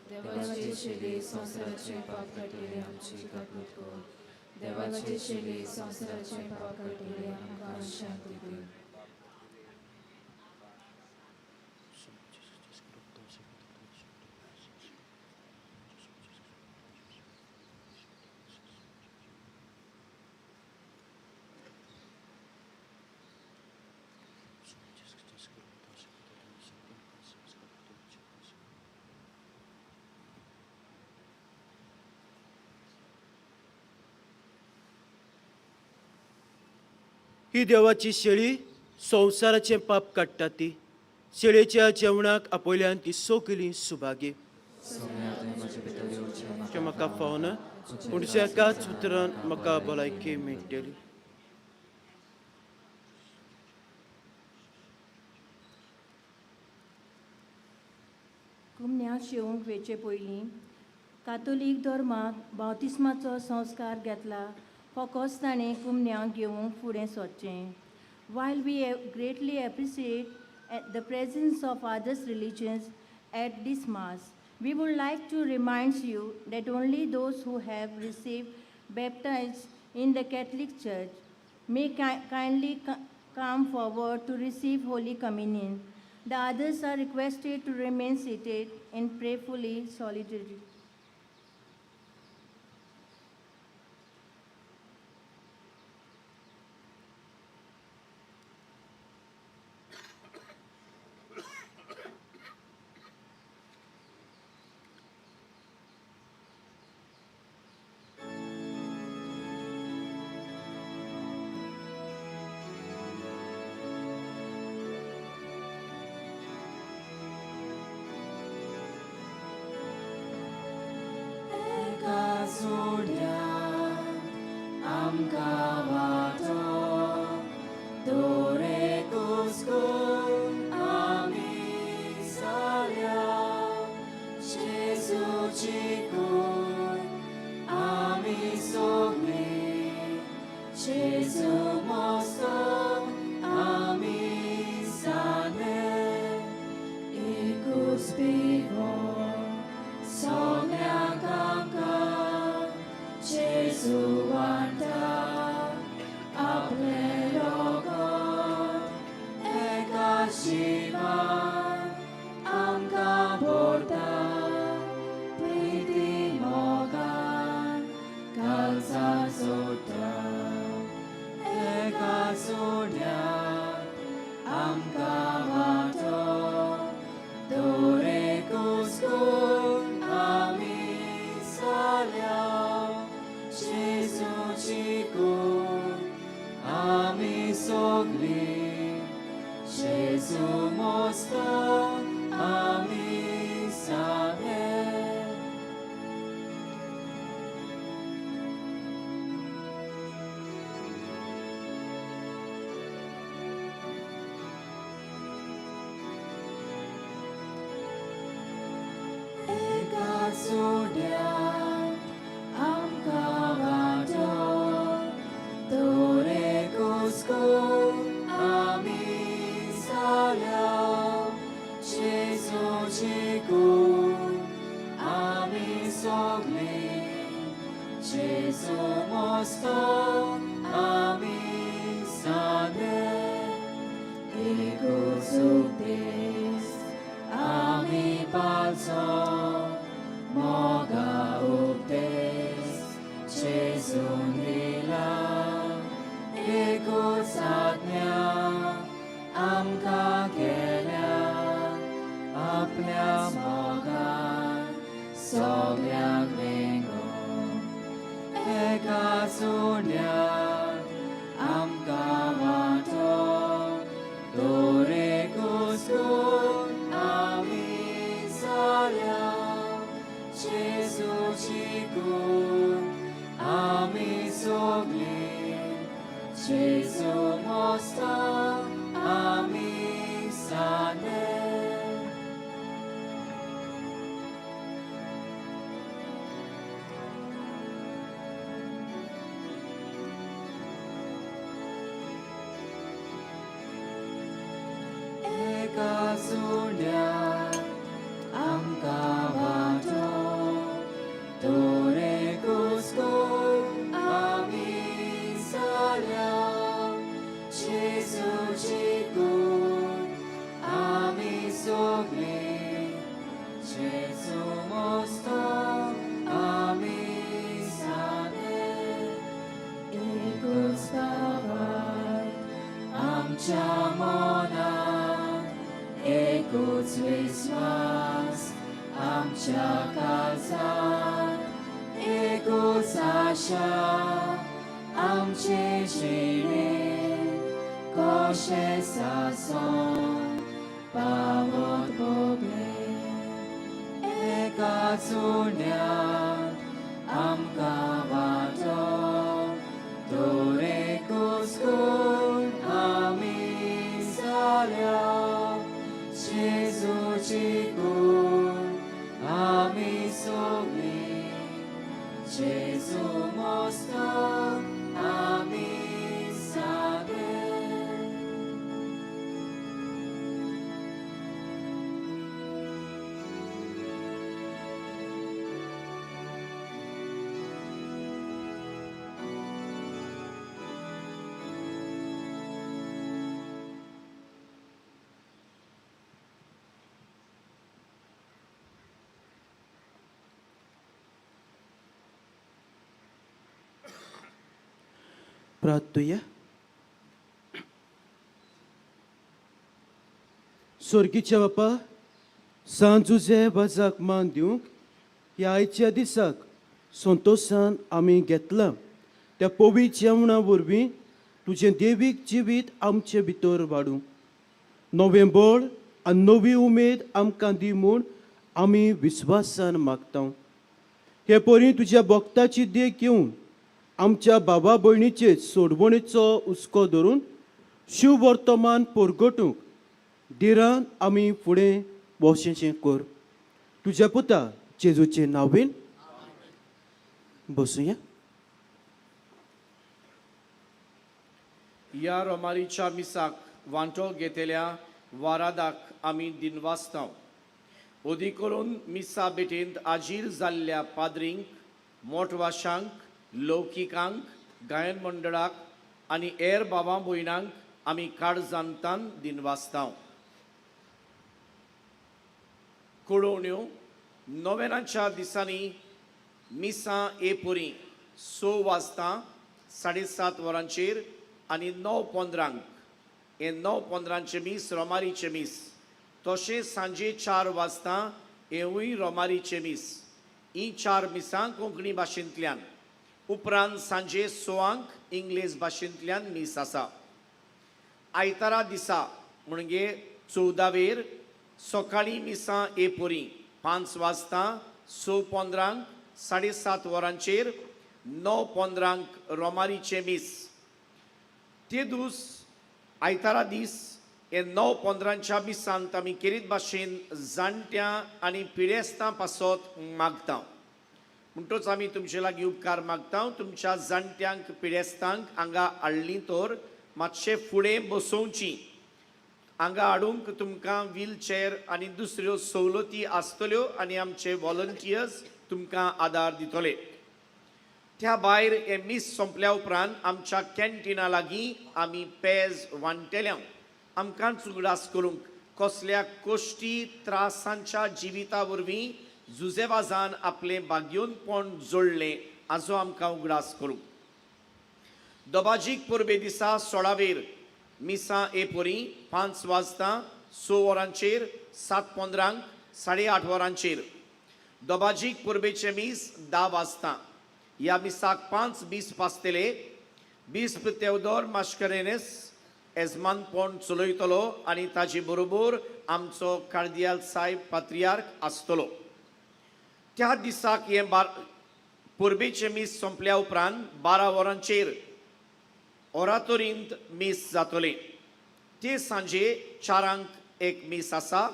देवाचे शेले संसाराचे पाप काडटले आमची काकूट कर देवाचे शेले संसाराचे पाप काडटले आमकां शांती दी ही देवाची शेळी संवसाराचें पाप काडटा ती शेळयेच्या जेवणाक आपयल्यान ती सगळीं सुभागी म्हाका फावना पूण एकाच उतरान म्हाका भलायकी मेळटली कुमन्या शेवंक वेचे पयलीं कातोलीक धर्माक बावतिस्माचो संस्कार घेतला फकत ताणें कुमन्यांक घेवंक फुडें सरचें वायल we greatly appreciate the presence of others religions at this mass we would like to remind you that only those who have received baptized in the Catholic church may kindly come forward to receive Holy Communion. The others are requested to remain seated in prayerfully solidarity. सगळ्यांक Wego एका सोन्याक आमकां वांटो दोरे कुस्कून आमी साऱ्या जेजूची कून आमी सोगली जेजू मोस्ता आमी साने एका सोन्याक आमकां वांटो दोरे कुस्कून आमी साऱ्या जेजूची कून आमी सोगली जेजू मोस्तो आमी साने एकूच बाबाय आमच्या मनात एकूच विस्वास आमच्या काळजात एकूच आशा आमचे जिणेंत कशें सांसोन पावत भोगले एका चुन्यांत आमकां वांटो दोरे कुस्कून आमी जाल्या जेजूची कून आमी सोगली जेजू मोस्तो आमी साने प्रार्थूया. स्वर्गीच्या बापा, सांजुजे बाजाक मान दिवंक ह्या आयच्या दिसाक संतोशान आमी घेतला त्या पवित्र जेवणा वरवीं तुजें देवीक जिवीत आमचे भितर वाडूं नवें बळ आनी नवी उमेद आमकां दी म्हूण आमी विस्वासान मागता. हे परी तुज्या भक्ताची देख घेवन आमच्या बाबा भयणीचे सोडवणेचो हुस्को धरून शिव वर्तमान परगटूंक देरान आमी फुडें वचचें कर. तुज्या पुता जेजूचे नांवेन बसूया. या रोमारीच्या मिसाक वांटो घेतलेल्या वारादाक आमी दिनवासतांव. ओदी करून मिसा बेटेंत आजीर जाल्ल्या पाद्रींक मोठवाशांक लौकिकांक गायन मंडळाक आनी हेर बाबा भयणांक आमी काळजांतान दिनवासतांव. कळोवण्यो नोवेनाच्या दिसांनी मिसा एपुरी 6 वाजता 7:30 वरांचेर आनी 9:15 हे 9:15 मीस रोमारीचे मीस तशेंच सांजे 4 वाजता हेवूय रोमारीचे मीस. ही 4 मिसां कोंकणी भाशेंतल्यान उपरांत सांजे 6 इंग्लीश भाशेंतल्यान मीस आसा. आयतारा दिसा म्हणजे 14 सकाळी मिसां एपुरी 5 वाजता 6:15 7:30 वरांचेर 9:15 रोमारीचे मीस. ते दीस आयतारा दीस हे 9:15 मिसांत आमी केरीत भाशेन जाणट्यां आनी पिडेस्तां पासत मागता. म्हणटच आमी तुमचे लागीं उपकार मागता तुमच्या जाणट्यांक पिडेस्तांक हांगा हाडलीं तर मातशें फुडें बसोवची. हांगा हाडूंक तुमकां व्हीलचॅर आनी दुसऱ्यो सवलती आसतल्यो आनी आमचे व्हॉलंटियर्स तुमकां आदार दितले. त्या भायर हे मीस सोंपल्या उपरांत आमच्या कॅन्टिना लागीं आमी पेज वांटेल्यांक आमकांच उगडास करूंक कसल्या कोश्टी त्रासांच्या जिविता वरवीं जुजेबाजान आपलें भाग्योनपण जोडलें हाचो आमकां उगडास करूंक. दोबाजीक परबे दिसा 16 मिसां एपुरी 5 वाजता 6 वरांचेर 7:15 8:30 वरांचेर. दोबाजीक पुर्बेचे मीस 10 वाजता. या मिसाक 5:20 पासतेले बिस्प तेवदोर मास्करेनेस एजमान पोंड चलयतलो आनी ताचे बरोबर आमचो कार्दियाल साहेब पात्रियार्क आसतलो. त्या दिसाक हे पुर्बेचे मीस सोंपल्या उपरांत 12 वरांचेर ओरातोरींत मीस जातले. ते सांजे 4 एक मीस आसा.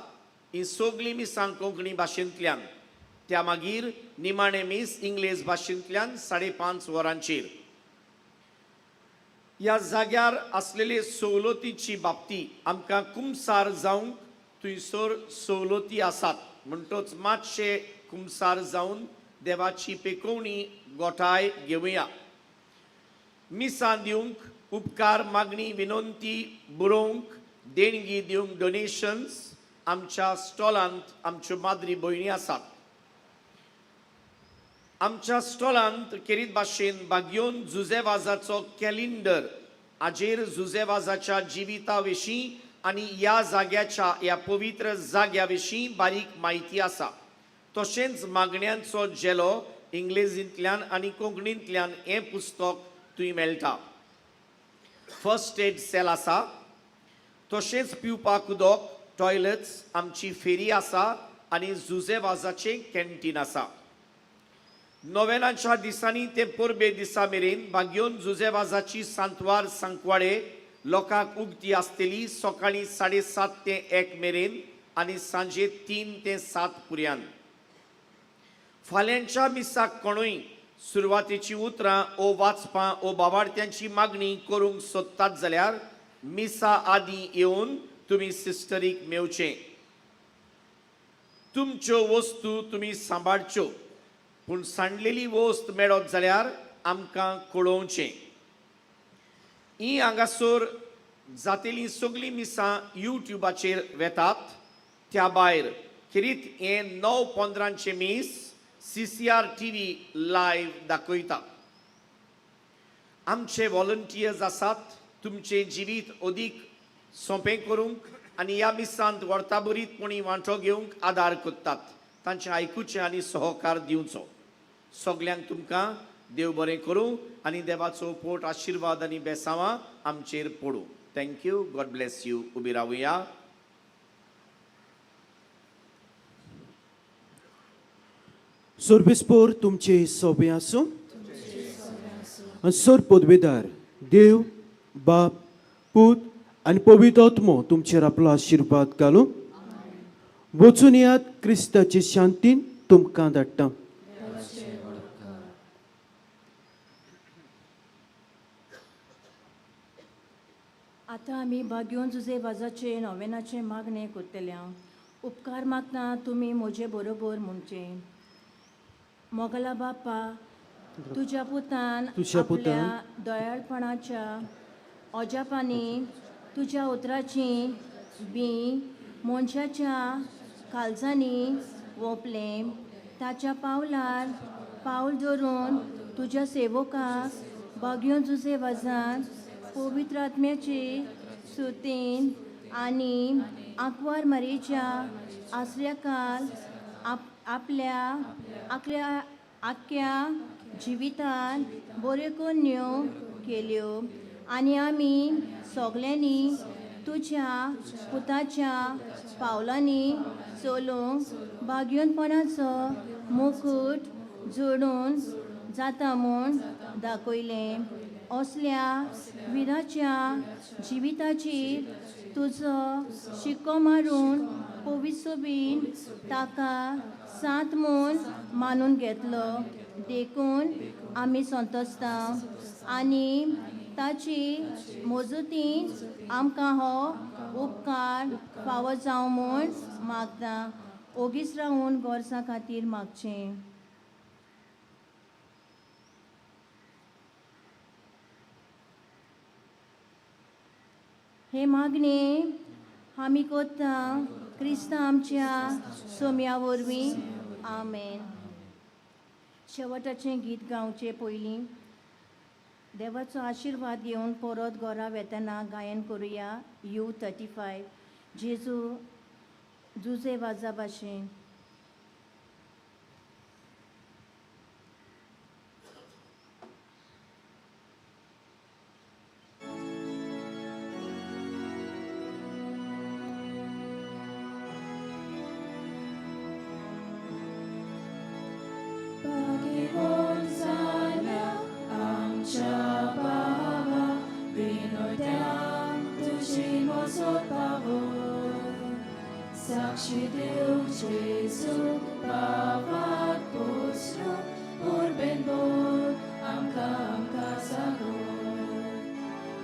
ही सगळी मिसां कोंकणी भाशेंतल्यान. त्या मागीर निमाणे मीस इंग्लीश भाशेंतल्यान 5:30 वरांचेर. ह्या जाग्यार आसलेले सवलतीची बाबती आमकां कुमसार जावंक थंयसर सवलती आसात. म्हणटच मातशे कुमसार जावन देवाची पेकोवणी गोठाय घेवया. मिसां दिवंक उपकार मागणी विनंती बरोवंक देणगी दिवंक डोनेशन्स आमच्या स्टॉलांत आमच्यो माद्री भयणी आसात. आमच्या स्टॉलांत खेरीत भाशेन बागयोन जुजेवाजाचो कॅलेंडर हाजेर जुजेवाजाच्या जिविता विशीं आनी ह्या जाग्याच्या ह्या पवित्र जाग्या विशीं बारीक म्हायती आसा. तशेंच मागण्यांचो जेलो इंग्लिशींतल्यान आनी कोंकणींतल्यान हें पुस्तक थंय मेळटा. फर्स्ट एड सेल आसा. तशेंच पिवपाक उदक, टॉयलेट्स, आमची फेरी आसा आनी जुजेवाजाचें कॅन्टीन आसा. नोवेनाच्या दिसांनी ते परबे दिसा मेरेन बागयोन जुजेवाजाची सांतवार सांकवाळे लोकांक उक्ती आसतली सकाळीं 7:30 ते 1 मेरेन आनी सांजे 3 ते 7 पर्यंत. फाल्यांच्या मिसाक कोणूय सुरवातेची उतरां ओ वाचपां ओ बावार्थ्यांची मागणी करूंक सोदतात जाल्यार मिसा आदीं येवन तुमी सिस्टरीक मेवचें. तुमच्यो वस्तू तुमी सांबाळच्यो. पूण सांडलेली वस्त मेळत जाल्यार आमकां कळोवचें. ही हांगासर जातेली सगळीं मिसां यूट्यूबाचेर वेतात. त्या भायर खेरीत हे 9:15 मीस CCR TV लायव्ह दाखयता. आमचे व्हॉलंटियर्स आसात तुमचें जिवीत अदीक सोंपें करूंक आनी ह्या मिसांत वर्ताबरीतपणी वांटो घेवंक आदार करतात. तांचें आयकुचें आनी सहकार दिवचो. सगल्यांक तुमकां देव बरें करूं आनी देवाचो पोट आशिर्वाद आनी बेसांवां आमचेर पडूं. थँक्यू. God bless you. उबी रावया. सोर्बेस्पोर तुमचे सोबे आसूं. आनी सोर पदवेदार देव बाप पूत आनी पवित्र आत्मो तुमचेर आपलो आशिर्वाद घालूं. वचून यात क्रिस्ताचे शांतीन तुमकां धाडटा. आतां आमी बागयोन जुजेवाजाचे नोवेनाचे मागणे करतल्या. उपकार मागता तुमी म्हजे बरोबर म्हणचे. मोगला बापा तुज्या पुतान आपल्या दयाळपणाच्या ओजापांनी तुज्या उतराची बी मनशाच्या काळजांनी ओपलें. ताच्या पावलार पावल धरून तुज्या सेवकाक बागयोन जुजेवाजान पवित्र आत्म्याचे सुतीन आनी आंकवार मारेच्या आश्रयाकाल आपल्या आख्या जिवितान बऱ्यो कन्यो केल्यो. आनी आमी सगल्यांनी तुज्या पुताच्या पावलांनी चलूंक बागयोनपणाचो मुकूट जोडून जाता म्हूण दाखयलें. असल्या विराच्या जिविताचेर तुजो शिक्को मारून पवित्रबीन ताका सांत म्हूण मानून घेतलो देखून आमी संतोसता. आनी ताची मजतीन आमकां हो उपकार फावो जावं म्हूण मागता. ओगीच रावून वर्सां खातीर मागचें. हे मागणे आमी कोत्ता क्रिस्ता आमच्या सोम्या वरवीं. आमेन. शेवटाचें गीत गावचे पयलीं देवाचो आशिर्वाद घेवन परत घरा वेतना गायन करुया. U35 जेजू जुजे वाजा भाशेन. Ci Deus Jesu bavat postro urben bor amka zagor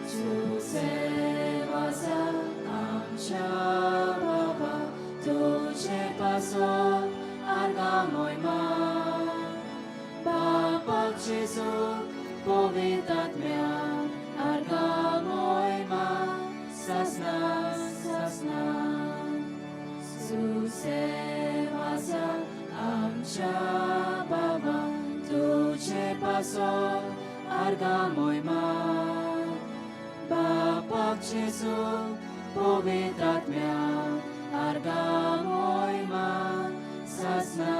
Tu sevaza amcha baba Tuce pasor argamoi ma Bapak Jesu povitat mea argamoi ma sasna Susevaza amcha baba Tuce pasor argamoi ma Bapak Jesu povitrat mea argamoi ma sasna